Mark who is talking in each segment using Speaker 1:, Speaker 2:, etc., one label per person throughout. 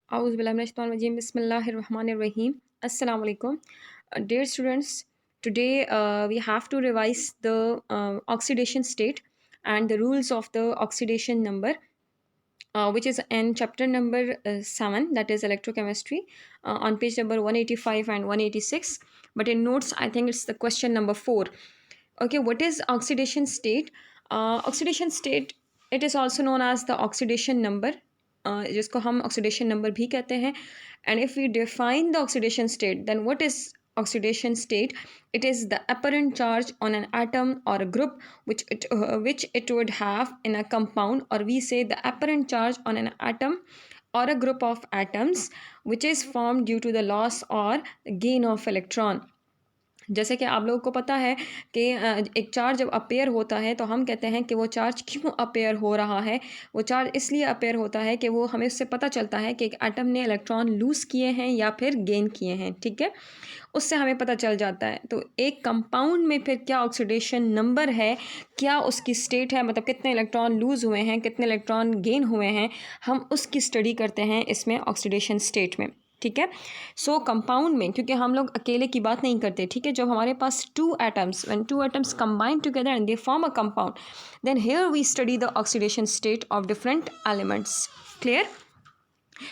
Speaker 1: Auzubillahiminash-shaytanir-rajim. Bismillahir-rahmanir-rahim. Assalamu alaikum. Dear students, today we have to revise the oxidation state and the rules of the oxidation number, which is in chapter number 7, that is electrochemistry, on page number 185 and 186. But in notes, I think it's the question number 4. Okay, what is oxidation state? Oxidation state, it is also known as the oxidation number, जिसको हम oxidation number भी कहते हैं. And if we define the oxidation state, then what is oxidation state? It is the apparent charge on an atom or a group which it would have in a compound, or we say the apparent charge on an atom or a group of atoms which is formed due to the loss or gain of electron. जैसे कि आप लोगों को पता है कि एक charge जब अपेयर होता है तो हम कहते हैं कि वो चार्ज क्यों अपेयर हो रहा है. वो चार्ज इसलिए अपेयर होता है कि वो हमें उससे पता चलता है कि एक एटम ने इलेक्ट्रॉन लूज़ किए हैं या फिर गेन किए हैं. ठीक है, उससे हमें पता चल जाता है. तो एक कंपाउंड में फिर क्या ऑक्सीडेशन नंबर है, क्या उसकी स्टेट है, मतलब कितने इलेक्ट्रॉन लूज़ हुए हैं, कितने इलेक्ट्रॉन गेन हुए हैं, हम उसकी स्टडी करते हैं इसमें ऑक्सीडेशन स्टेट में. ठीक है, सो कंपाउंड में क्योंकि हम लोग अकेले की बात नहीं करते. ठीक है, जब हमारे पास when two atoms combine together and they form a compound, then here we study the oxidation state of different elements. Clear?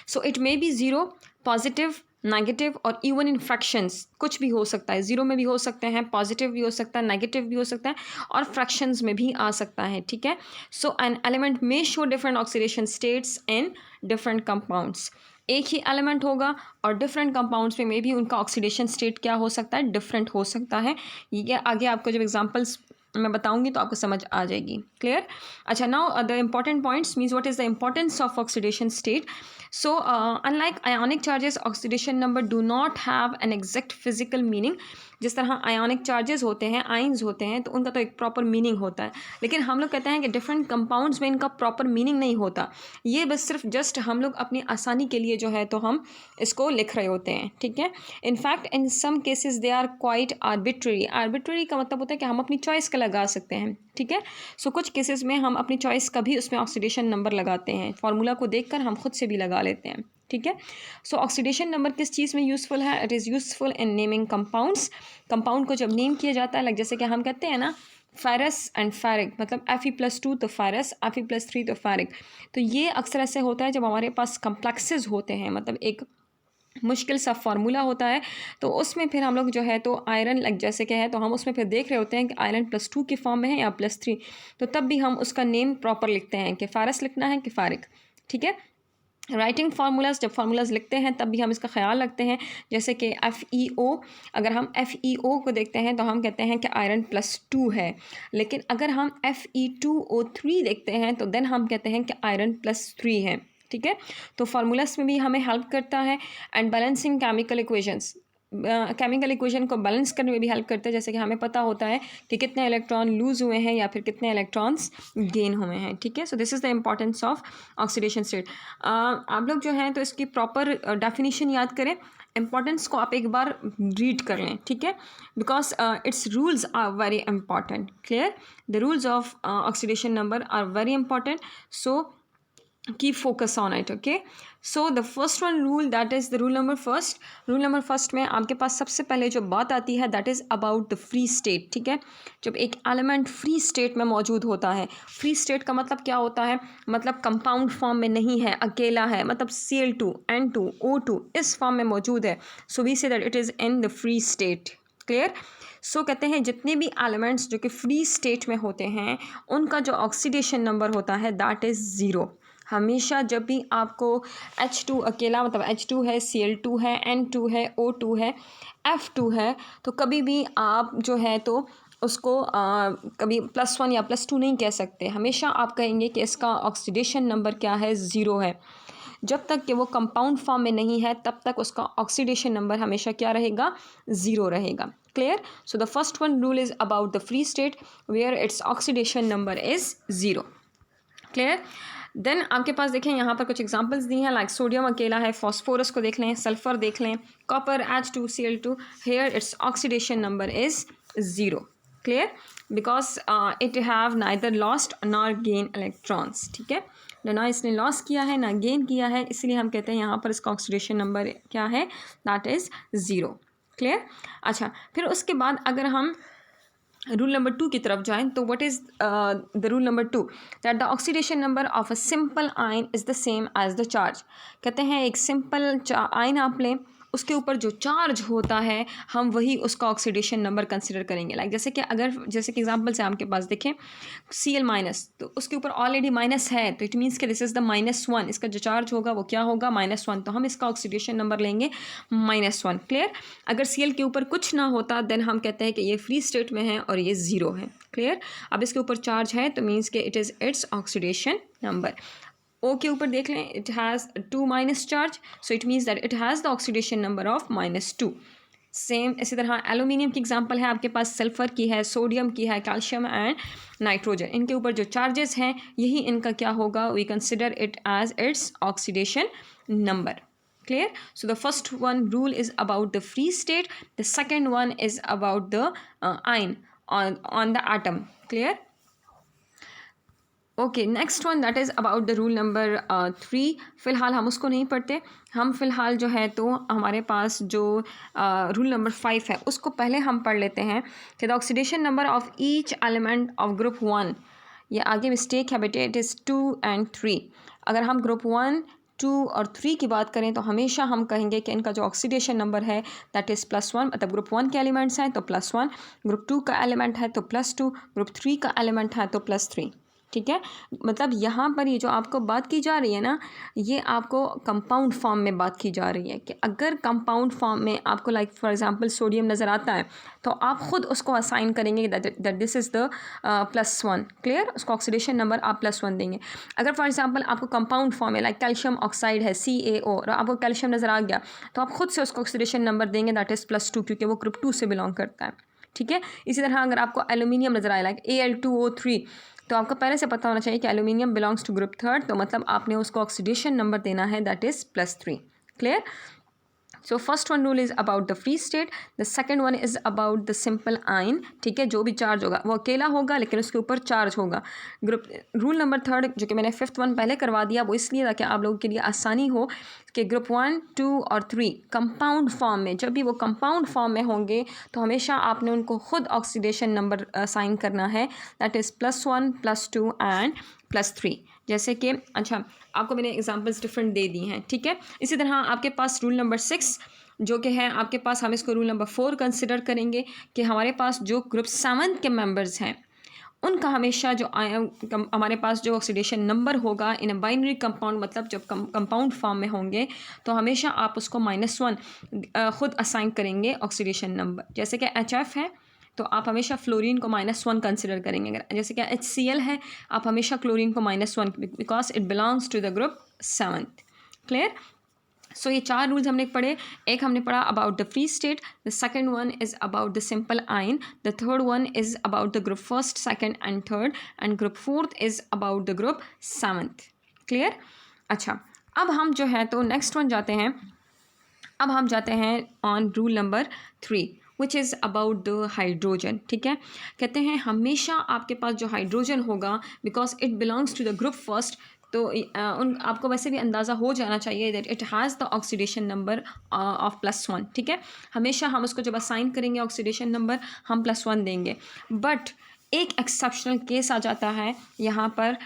Speaker 1: So it may be zero, positive, negative और इवन इन फ्रैक्शंस. कुछ भी हो सकता है, zero में भी हो सकते हैं, पॉजिटिव भी हो सकता है, नेगेटिव भी हो सकता है और फ्रैक्शंस में भी आ सकता है. ठीक है, so an element may show different oxidation states in different compounds. एक ही एलिमेंट होगा और डिफरेंट कंपाउंड्स में भी उनका ऑक्सीडेशन स्टेट क्या हो सकता है, डिफरेंट हो सकता है. ये आगे आपको जब एग्जांपल्स मैं बताऊंगी तो आपको समझ आ जाएगी. क्लियर? अच्छा, now the important points means what is the importance of oxidation state. So unlike ionic charges, oxidation number do not have an exact physical meaning. जिस तरह आयोनिक चार्जेस होते हैं, आइंस होते हैं, तो उनका तो एक प्रॉपर मीनिंग होता है. लेकिन हम लोग कहते हैं कि डिफरेंट कंपाउंड्स में इनका प्रॉपर मीनिंग नहीं होता. ये बस सिर्फ जस्ट हम लोग अपनी आसानी के लिए जो है तो हम इसको लिख रहे होते हैं. ठीक है, in fact in some cases they are quite arbitrary. Arbitrary का मतलब होता है कि हम अपनी चॉइस का लगा सकते हैं. ठीक है, सो कुछ केसेस में हम अपनी चॉइस का भी उसमें ऑक्सीडेशन नंबर लगाते हैं. फार्मूला को देखकर हम खुद से भी लगा लेते हैं. ठीक है, सो ऑक्सीडेशन नंबर किस चीज़ में यूज़फुल है? It is useful in naming compounds. Compound को जब नेम किया जाता है, लाइक जैसे कि हम कहते हैं ना फेरस एंड फेरिक, मतलब Fe+2 तो फेरस, Fe+3 तो फेरिक. तो ये अक्सर ऐसे होता है जब हमारे पास कम्प्लेक्सेस होते हैं, मतलब एक मुश्किल सा फार्मूला होता है, तो उसमें फिर हम लोग जो है तो आयरन, लाइक जैसे क्या है, तो हम उसमें फिर देख रहे होते हैं कि आयरन +2 की फॉर्म में है या +3, तो तब भी हम उसका नेम प्रॉपर लिखते हैं कि फेरस लिखना है कि फेरिक. ठीक है, राइटिंग फार्मूलाज, जब फार्मूलाज लिखते हैं तब भी हम इसका ख्याल रखते हैं. जैसे कि FeO, अगर हम FeO को देखते हैं तो हम कहते हैं कि आयरन +2 है. लेकिन अगर हम Fe2O3 देखते हैं तो देन हम कहते हैं कि आयरन +3 है. ठीक है, तो फार्मूलाज में भी हमें हेल्प करता है. And balancing chemical equations, chemical equation को बैलेंस करने में भी हेल्प करते हैं. जैसे कि हमें पता होता है कि कितने इलेक्ट्रॉन लूज़ हुए हैं या फिर कितने इलेक्ट्रॉन्स गेन हुए हैं. ठीक है, so this is the importance of oxidation state. आप लोग जो हैं तो इसकी प्रॉपर डेफिनेशन याद करें. इम्पॉर्टेंस को आप एक बार रीड कर लें. ठीक है, because it's rules are very important. Clear? The rules of oxidation number are very important, so keep focus on it. Okay, so the first one rule, that is the rule number first में आपके पास सबसे पहले जो बात आती है that is about the free state. ठीक है, जब एक एलिमेंट फ्री स्टेट में मौजूद होता है, फ्री स्टेट का मतलब क्या होता है, मतलब कंपाउंड फॉर्म में नहीं है, अकेला है, मतलब Cl2, N2, O2 इस फॉर्म में मौजूद है. So we say that it is in the free state. Clear? So कहते हैं जितने भी एलिमेंट्स जो कि फ्री स्टेट में होते हैं उनका जो ऑक्सीडेशन नंबर होता है दैट इज़ ज़ीरो. हमेशा जब भी आपको H2 अकेला, मतलब H2 है, Cl2 है, N2 है, O2 है, F2 है, तो कभी भी आप जो है तो उसको कभी +1 या +2 नहीं कह सकते. हमेशा आप कहेंगे कि इसका ऑक्सीडेशन नंबर क्या है, ज़ीरो है. जब तक कि वो कंपाउंड फॉर्म में नहीं है तब तक उसका ऑक्सीडेशन नंबर हमेशा क्या रहेगा, ज़ीरो रहेगा. Clear? So the first one rule is about the free state where it's oxidation number is zero. Clear? Then आपके पास देखें यहाँ पर कुछ एग्जांपल्स दी हैं, लाइक सोडियम अकेला है, फॉस्फोरस को देख लें, सल्फर देख लें, copper H2Cl2, here it's oxidation number is zero. Clear? Because it have neither lost nor gain electrons. ठीक है, ना इसने लॉस किया है ना गेन किया है, इसलिए हम कहते हैं यहाँ पर इसका ऑक्सीडेशन नंबर क्या है, दैट इज़ 0। क्लियर। अच्छा, फिर उसके बाद अगर हम रूल नंबर 2 की तरफ जाएं तो what is the rule number 2, that the oxidation number of a simple ion is the same as the charge. कहते हैं एक सिंपल आयन आप लें, उसके ऊपर जो चार्ज होता है हम वही उसका ऑक्सीडेशन नंबर कंसिडर करेंगे। लाइक जैसे कि अगर जैसे कि एग्जांपल से आपके पास देखें Cl माइनस, तो उसके ऊपर ऑलरेडी माइनस है, तो इट मीन्स कि दिस इज़ द -1, इसका जो चार्ज होगा वो क्या होगा, -1, तो हम इसका ऑक्सीडेशन नंबर लेंगे -1। क्लियर। अगर Cl के ऊपर कुछ ना होता देन हम कहते हैं कि ये फ्री स्टेट में है और ये 0 है। क्लियर। अब इसके ऊपर चार्ज है तो मीन्स कि it is it's oxidation number. O के ऊपर देख लें, it has 2 minus charge, so it means that it has the oxidation number of -2। Same इसी तरह एल्यूमिनियम की एग्जांपल है आपके पास, सल्फर की है, सोडियम की है, कैल्शियम एंड नाइट्रोजन, इनके ऊपर जो चार्जेस हैं यही इनका क्या होगा, we consider it as it's oxidation number. Clear? So the first one rule is about the free state. The second one is about the ion on the atom. Clear? Okay, next one that is about the rule number 3। फ़िलहाल हम उसको नहीं पढ़ते, हम फ़िलहाल जो है तो हमारे पास जो रूल नंबर 5 है उसको पहले हम पढ़ लेते हैं कि the oxidation number of each element of group 1, ये आगे मिस्टेक है बेटे, इट इज़ 2 and 3। अगर हम ग्रुप 1, 2 और 3 की बात करें तो हमेशा हम कहेंगे कि इनका जो ऑक्सीडेशन नंबर है दैट इज़ +1, मतलब ग्रुप 1 के एलिमेंट्स हैं तो +1, ग्रुप 2 का एलिमेंट है तो +2, ग्रुप 3 का एलिमेंट है तो +3। ठीक है, मतलब यहाँ पर ये जो आपको बात की जा रही है ना, ये आपको कंपाउंड फॉर्म में बात की जा रही है कि अगर कंपाउंड फॉर्म में आपको लाइक फॉर एग्जांपल सोडियम नज़र आता है तो आप ख़ुद उसको असाइन करेंगे that this is the +1। Clear. उसको ऑक्सीडेशन नंबर आप +1 देंगे। अगर फॉर एग्जांपल आपको कंपाउंड फॉर्म है लाइक कैल्शियम ऑक्साइड है CaO और आपको कैल्शियम नज़र आ गया तो आप ख़ुद से उसको ऑक्सीडेशन नंबर देंगे दैट इज़ +2, क्योंकि वो ग्रुप 2 से बिलोंग करता है। ठीक है। इसी तरह अगर आपको एल्यूमिनियम नज़र आए लाइक Al2O3, तो आपको पहले से पता होना चाहिए कि एल्यूमिनियम बिलोंग्स टू ग्रुप 3, तो मतलब आपने उसको ऑक्सीडेशन नंबर देना है that is +3। Clear. So first one rule is about the free state, the second one is about the simple ion. ठीक है, जो भी चार्ज होगा वो अकेला होगा लेकिन उसके ऊपर चार्ज होगा। ग्रुप रूल नंबर 3 जो कि मैंने 5th वन पहले करवा दिया वो इसलिए ताकि आप लोगों के लिए आसानी हो कि ग्रुप 1, 2 और 3 कंपाउंड फॉर्म में, जब भी वो कंपाउंड फॉर्म में होंगे तो हमेशा आपने उनको खुद ऑक्सीडेशन नंबर असाइन करना है दैट इज़ +1, +2 एंड +3। जैसे कि अच्छा आपको मैंने एग्जांपल्स डिफरेंट दे दी हैं। ठीक है। इसी तरह आपके पास रूल नंबर 6 जो कि है आपके पास, हम इसको रूल नंबर 4 कंसिडर करेंगे कि हमारे पास जो ग्रुप 7 के मेंबर्स हैं उनका हमेशा जो हमारे पास जो ऑक्सीडेशन नंबर होगा इन अ बाइनरी कंपाउंड, मतलब जब कंपाउंड फॉर्म में होंगे तो हमेशा आप उसको -1 ख़ुद असाइन करेंगे ऑक्सीडेशन नंबर। जैसे कि HF है तो आप हमेशा फ्लोरीन को -1 कंसिडर करेंगे। अगर जैसे कि HCl है आप हमेशा क्लोरीन को -1, because it belongs to the group 7th। Clear. So ये 4 रूल्स हमने पढ़े। एक हमने पढ़ा about the free state, the second one is about the simple ion, the third one is about the group 1st, 2nd and 3rd, and group 4th is about the group 7th। Clear. अच्छा, अब हम जो है तो next one जाते हैं, अब हम जाते हैं on rule number 3 which is about the hydrogen. ठीक है, कहते हैं हमेशा आपके पास जो हाइड्रोजन होगा because it belongs to the group 1st, तो उन आपको वैसे भी अंदाज़ा हो जाना चाहिए that it has the oxidation number of +1। ठीक है, हमेशा हम उसको जब असाइन करेंगे ऑक्सीडेशन नंबर हम +1 देंगे। बट एक एक्सेप्शनल केस आ जाता है यहाँ पर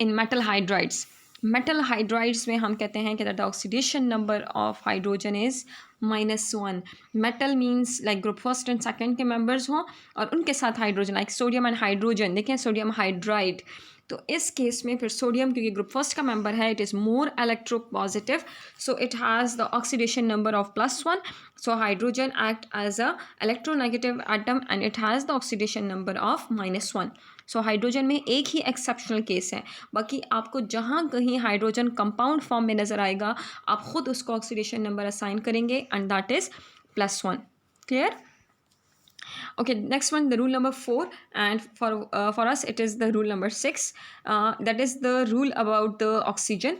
Speaker 1: इन मेटल हाइड्राइड्स। मेटल हाइड्राइड्स में हम कहते हैं कि the oxidation number of hydrogen is -1। Metal means like group 1st and 2nd के मेंबर्स हों और उनके साथ hydrogen, like sodium and hydrogen, देखें सोडियम हाइड्राइड, तो इस केस में फिर सोडियम क्योंकि ग्रुप 1st का मेंबर है it is more electropositive, so it has the oxidation number of +1। So hydrogen act as a electronegative atom and it has the oxidation number of -1। So hydrogen में एक ही exceptional case है, बाकी आपको जहाँ कहीं hydrogen compound form में नज़र आएगा आप ख़ुद उसको ऑक्सीडेशन नंबर असाइन करेंगे and that is +1। Clear. Okay, next one, the rule number 4, and for us it is the rule number 6, that is the rule about the oxygen.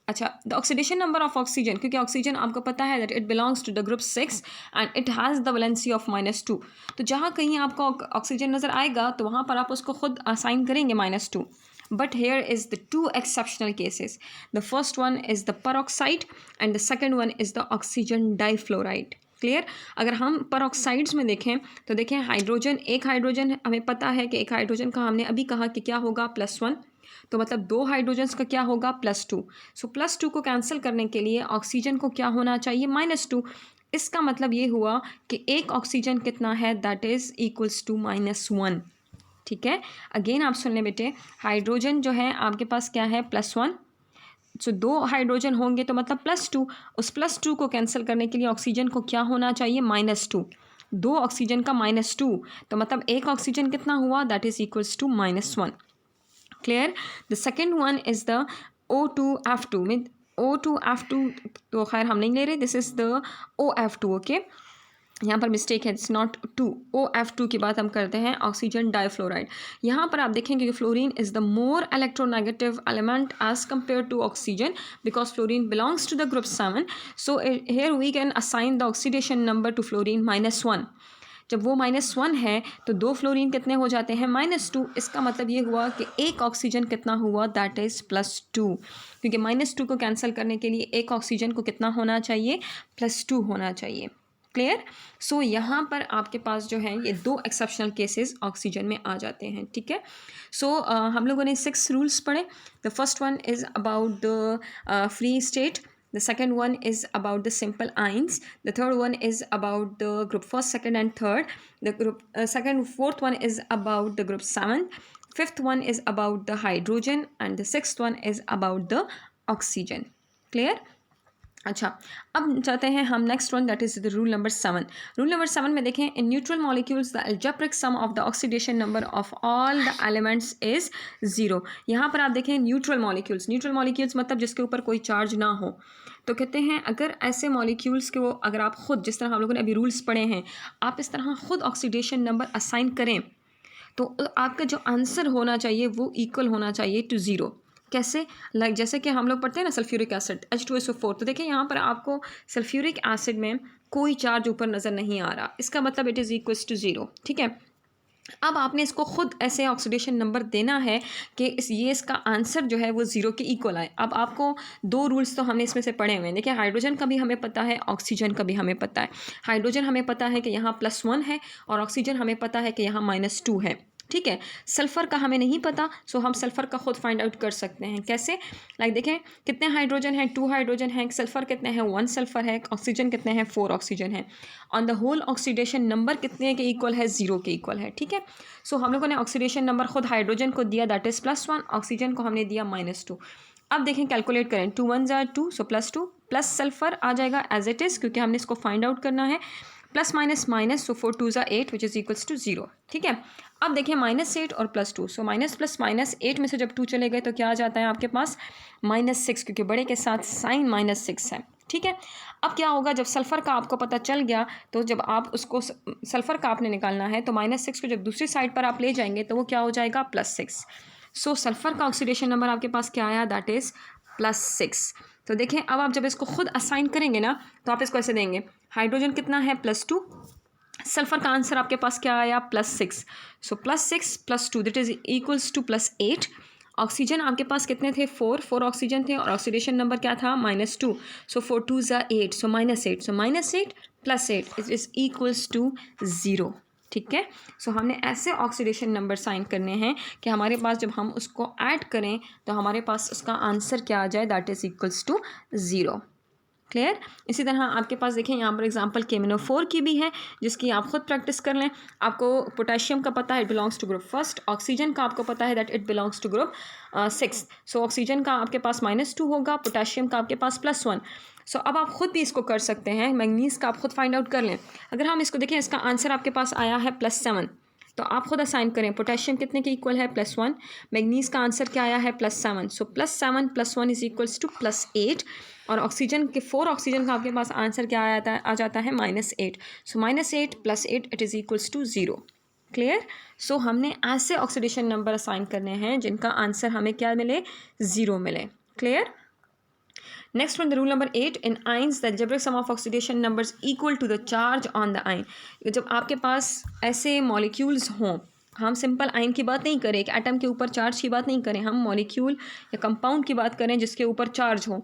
Speaker 1: अच्छा, the oxidation number of oxygen, क्योंकि oxygen आपको पता है that it belongs to the group 6 and it has the valency of -2, तो जहाँ कहीं आपको oxygen नज़र आएगा तो वहाँ पर आप उसको खुद असाइन करेंगे -2। But here is the two exceptional cases. The first one is the peroxide and the second one is the oxygen difluoride. Clear. अगर हम परऑक्साइड्स में देखें तो देखें हाइड्रोजन, एक हाइड्रोजन हमें पता है कि एक हाइड्रोजन का हमने अभी कहा कि क्या होगा +1, तो मतलब 2 हाइड्रोजन्स का क्या होगा +2. सो +2 को कैंसिल करने के लिए ऑक्सीजन को क्या होना चाहिए -2. इसका मतलब ये हुआ कि एक ऑक्सीजन कितना है, दैट इज़ इक्वल्स टू -1. ठीक है, अगेन आप सुन लें बेटे, हाइड्रोजन जो है आपके पास क्या है +1, सो 2 हाइड्रोजन होंगे तो मतलब +2. उस +2 को कैंसिल करने के लिए ऑक्सीजन को क्या होना चाहिए -2. 2 ऑक्सीजन का -2 तो मतलब एक ऑक्सीजन कितना हुआ, that is equals to -1. Clear. The second one is the O2F2 में O2F2 तो खैर हम नहीं ले रहे, this is the OF2. Okay, यहाँ पर मिस्टेक है, इट्स नॉट 2. OF2 की बात हम करते हैं, ऑक्सीजन डाइफ्लोराइड. यहाँ पर आप देखेंगे कि fluorine is the more electronegative element as compare to oxygen because fluorine belongs to the group 7. So here we can assign the oxidation number to fluorine -1. जब वो -1 है तो 2 फ्लोरीन कितने हो जाते हैं -2. इसका मतलब ये हुआ कि एक ऑक्सीजन कितना हुआ, दैट इज़ +2, क्योंकि -2 को कैंसिल करने के लिए एक ऑक्सीजन को कितना होना चाहिए, +2 होना चाहिए. क्लियर. सो यहाँ पर आपके पास जो है ये 2 एक्सेप्शनल केसेस ऑक्सीजन में आ जाते हैं. ठीक है. सो हम लोगों ने 6 रूल्स पढ़े. The first one is about the free state. The second one is about the simple ions. The third one is about the group first, second, and third. The group fourth one is about the group 7. Fifth one is about the hydrogen, and the sixth one is about the oxygen. Clear? अच्छा, अब चाहते हैं हम next one, that is the rule number 7. Rule number 7 में देखें, in neutral molecules the algebraic sum of the oxidation number of all the elements is 0. यहाँ पर आप देखें न्यूट्रल मॉलिक्यूल्स मतलब जिसके ऊपर कोई चार्ज ना हो. तो कहते हैं अगर ऐसे मॉलिक्यूल्स के वो अगर आप ख़ुद, जिस तरह हम लोगों ने अभी रूल्स पढ़े हैं, आप इस तरह ख़ुद ऑक्सीडेशन नंबर असाइन करें तो आपका जो आंसर होना चाहिए वो इक्वल होना चाहिए टू 0. कैसे? लाइक जैसे कि हम लोग पढ़ते हैं ना सल्फ्यूरिक एसिड H2SO4, तो देखिए यहाँ पर आपको सल्फ्यूरिक एसिड में कोई चार्ज ऊपर नज़र नहीं आ रहा, इसका मतलब इट इज़ इक्वल्स टू 0. ठीक है. अब आपने इसको खुद ऐसे ऑक्सीडेशन नंबर देना है कि इसका आंसर जो है वो 0 के इक्वल आए. अब आपको 2 रूल्स तो हमने इसमें से पढ़े हुए हैं. देखिए हाइड्रोजन का भी हमें पता है, ऑक्सीजन का भी हमें पता है. हाइड्रोजन हमें पता है कि यहाँ +1 है और ऑक्सीजन हमें पता है कि यहाँ -2 है. ठीक है. सल्फ़र का हमें नहीं पता, सो हम सल्फ़र का खुद फाइंड आउट कर सकते हैं. कैसे? लाइक देखें कितने हाइड्रोजन हैं, 2 हाइड्रोजन हैं. सल्फ़र कितने हैं, 1 सल्फ़र है. ऑक्सीजन कितने हैं, 4 ऑक्सीजन है. On the whole oxidation number कितने के इक्वल है, 0 के इक्वल है. ठीक है. सो हम लोगों ने ऑक्सीडेशन नंबर खुद हाइड्रोजन को दिया, दैट इज़ +1. ऑक्सीजन को हमने दिया -2. अब देखें कैलकुलेट करें, 2 1 = 2, सो +2 प्लस सल्फ़र आ जाएगा एज इट इज़, क्योंकि हमने इसको फाइंड आउट करना है. Plus minus minus, so 4 2 = 8 which is equals to 0. ठीक है. अब देखिए -8 और +2, सो माइनस प्लस माइनस 8 में से जब 2 चले गए तो क्या आ जाता है आपके पास -6, क्योंकि बड़े के साथ साइन -6 है. ठीक है. अब क्या होगा, जब सल्फ़र का आपको पता चल गया तो जब आप उसको सल्फ़र का आपने निकालना है तो -6 को जब दूसरी साइड पर आप ले जाएंगे तो वो क्या हो जाएगा, +6. सो सल्फ़र का ऑक्सीडेशन नंबर आपके पास क्या आया, दैट इज़ +6. तो देखें अब आप जब इसको खुद असाइन करेंगे ना तो आप इसको ऐसे देंगे, हाइड्रोजन कितना है +2, सल्फ़र का आंसर आपके पास क्या आया +6. So +6 +2 that is equals to +8. Oxygen आपके पास कितने थे, 4 ऑक्सीजन थे और ऑक्सीडेशन नंबर क्या था, -2. सो 4 2 = 8, so -8. So -8 + 8 it is equals to 0. ठीक है. सो हमने ऐसे ऑक्सीडेशन नंबर साइन करने हैं कि हमारे पास जब हम उसको ऐड करें तो हमारे पास उसका आंसर क्या आ जाए, that is equals to 0. Clear. इसी तरह आपके पास देखें यहाँ पर एग्जांपल KMnO4 की भी है, जिसकी आप खुद प्रैक्टिस कर लें. आपको पोटेशियम का पता है, it belongs to group first. Oxygen का आपको पता है that it belongs to group 6. So oxygen का आपके पास -2 होगा, पोटेशियम का आपके पास +1. सो अब आप खुद भी इसको कर सकते हैं, मैग्नीज का आप खुद फाइंड आउट कर लें. अगर हम इसको देखें, इसका आंसर आपके पास आया है +7, तो आप खुद असाइन करें, पोटेशियम कितने के इक्वल है, +1. मैग्नीज का आंसर क्या आया है, +7. सो +7 + 1 इज़ इक्वल्स टू +8. और ऑक्सीजन के 4 ऑक्सीजन का आपके पास आंसर क्या आ जाता है -8. So -8 + 8 it is equals to 0. Clear. So हमने ऐसे ऑक्सीडेशन नंबर असाइन करने हैं जिनका आंसर हमें क्या मिले, 0 मिले. Clear. Next one, the rule number 8, in ions the algebraic sum of oxidation numbers equal to the charge on the ion. जब आपके पास ऐसे मॉलिक्यूल्स हों हम सिंपल आयन की बात नहीं करें, एक एटम के ऊपर चार्ज की बात नहीं करें, हम मॉलिक्यूल या कंपाउंड की बात करें जिसके ऊपर चार्ज हो।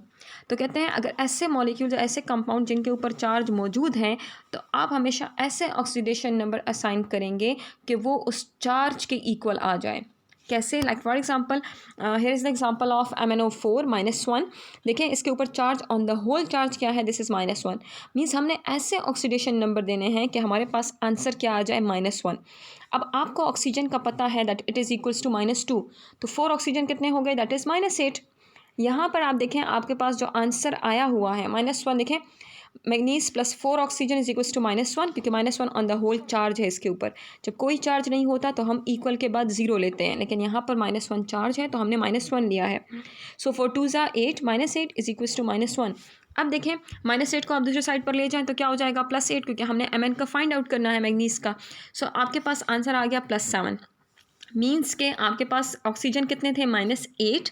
Speaker 1: तो कहते हैं अगर ऐसे मॉलिक्यूल्स या ऐसे कंपाउंड जिनके ऊपर चार्ज मौजूद हैं तो आप हमेशा ऐसे ऑक्सीडेशन नंबर असाइन करेंगे कि वो उस चार्ज के इक्वल आ जाए। कैसे? Like for example here is the example of MnO4 -1। देखें इसके ऊपर charge on the whole charge क्या है, दिस इज़ -1। मीन्स हमने ऐसे ऑक्सीडेशन नंबर देने हैं कि हमारे पास आंसर क्या आ जाए, -1। अब आपको ऑक्सीजन का पता है that it is equals to -2, तो 4 ऑक्सीजन कितने हो गए, दैट इज़ -8। यहाँ पर आप देखें आपके पास जो आंसर आया हुआ है -1, देखें manganese plus 4 oxygen is equals to -1, क्योंकि -1 ऑन द होल चार्ज है इसके ऊपर। जब कोई चार्ज नहीं होता तो हम इक्वल के बाद 0 लेते हैं, लेकिन यहाँ पर -1 चार्ज है तो हमने -1 लिया है। सो 4 2 ज़ा 8, -8 इज इक्वल्स टू -1। अब देखें -8 को आप दूसरे साइड पर ले जाएं तो क्या हो जाएगा, +8, क्योंकि हमने Mn का फाइंड आउट करना है मैग्नीज का। सो आपके पास आंसर आ गया +7। मीन्स के आपके पास ऑक्सीजन कितने थे, -8,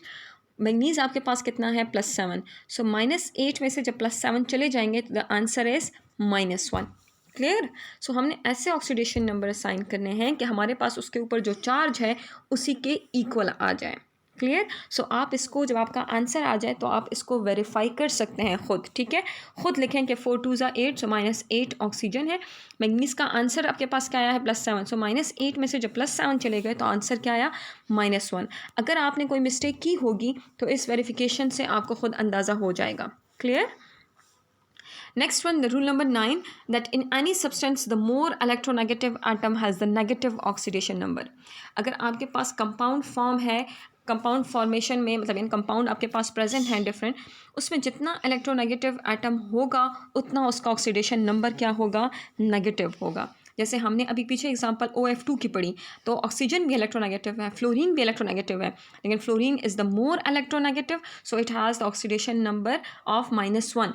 Speaker 1: मैग्नीज आपके पास कितना है, +7। सो -8 में से जब +7 चले जाएंगे तो the answer is -1। Clear? So हमने ऐसे ऑक्सीडेशन नंबर असाइन करने हैं कि हमारे पास उसके ऊपर जो चार्ज है उसी के इक्वल आ जाए। क्लियर? सो आप इसको जब आपका आंसर आ जाए तो आप इसको वेरीफाई कर सकते हैं खुद। ठीक है, खुद लिखें कि 4 2 ज़ा 8, सो -8 ऑक्सीजन है। मैग्नीज का आंसर आपके पास क्या आया है, +7। सो -8 में से जब +7 चले गए तो आंसर क्या आया, -1। अगर आपने कोई मिस्टेक की होगी तो इस वेरिफिकेशन से आपको खुद अंदाज़ा हो जाएगा। Clear? Next one, the rule number 9, that in any substance the more electronegative atom has the negative oxidation number। अगर आपके पास कंपाउंड फॉर्म है, कंपाउंड फॉर्मेशन में मतलब इन कंपाउंड आपके पास प्रेजेंट हैं डिफरेंट, उसमें जितना इलेक्ट्रोनेगेटिव एटम होगा उतना उसका ऑक्सीडेशन नंबर क्या होगा, नेगेटिव होगा। जैसे हमने अभी पीछे एग्जांपल OF2 की पढ़ी, तो ऑक्सीजन भी इलेक्ट्रोनेगेटिव है, फ्लोरीन भी इलेक्ट्रोनेगेटिव है, लेकिन fluorine is the more electronegative, so it has the oxidation number of -1।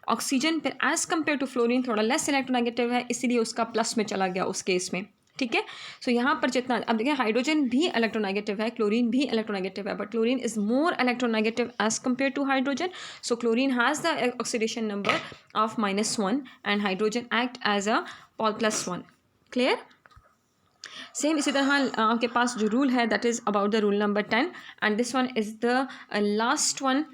Speaker 1: Oxygen पर एज़ कम्पेयर टू फ्लोरीन थोड़ा लेस इलेक्ट्रोनेगेटिव है, इसीलिए उसका प्लस में चला गया उस केस में। ठीक है, सो यहाँ पर जितना, अब देखिए हाइड्रोजन भी इलेक्ट्रोनेगेटिव है, क्लोरीन भी इलेक्ट्रोनेगेटिव है, but chlorine is more electronegative as compare to hydrogen. So chlorine has the oxidation number of -1 and hydrogen act as a +1। Clear? Same इसी तरह आपके पास जो रूल है that is about the rule number 10, and this one is the last one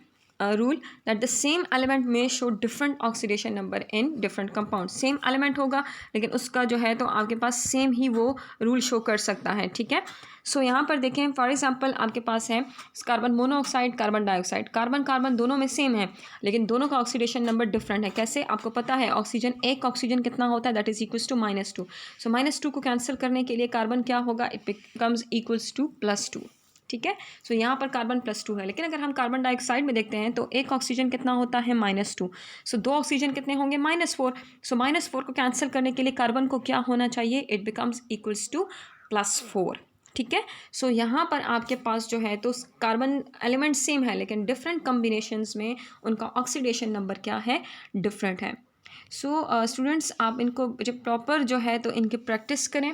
Speaker 1: rule, that the same element may show different oxidation number in different compounds। Same element होगा लेकिन उसका जो है तो आपके पास सेम ही वो रूल शो कर सकता है। ठीक है, सो यहाँ पर देखें फॉर एग्जांपल आपके पास है carbon monoxide, carbon dioxide, carbon carbon दोनों में सेम है लेकिन दोनों का ऑक्सीडेशन नंबर डिफरेंट है। कैसे? आपको पता है ऑक्सीजन, एक ऑक्सीजन कितना होता है, दैट इज इक्वल्स टू -2। सो -2 को कैंसिल करने के लिए कार्बन क्या होगा, इट बिकम्स इक्वल्स टू +2। ठीक है, सो यहाँ पर कार्बन +2 है, लेकिन अगर हम कार्बन डाइऑक्साइड में देखते हैं तो एक ऑक्सीजन कितना होता है, -2। सो दो ऑक्सीजन कितने होंगे, -4। सो -4 को कैंसिल करने के लिए कार्बन को क्या होना चाहिए, इट बिकम्स इक्वल्स टू +4। ठीक है, सो यहाँ पर आपके पास जो है तो कार्बन एलिमेंट सेम है लेकिन डिफरेंट कम्बिनेशंस में उनका ऑक्सीडेशन नंबर क्या है, डिफरेंट है। सो स्टूडेंट्स आप इनको जब प्रॉपर जो है तो इनकी प्रैक्टिस करें,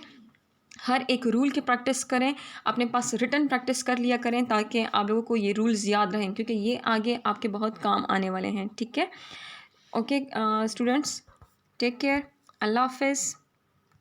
Speaker 1: हर एक रूल की प्रैक्टिस करें, अपने पास रिटन प्रैक्टिस कर लिया करें ताकि आप लोगों को ये रूल्स याद रहें, क्योंकि ये आगे आपके बहुत काम आने वाले हैं। ठीक है, ओके स्टूडेंट्स, टेक केयर, अल्लाह हाफिज़।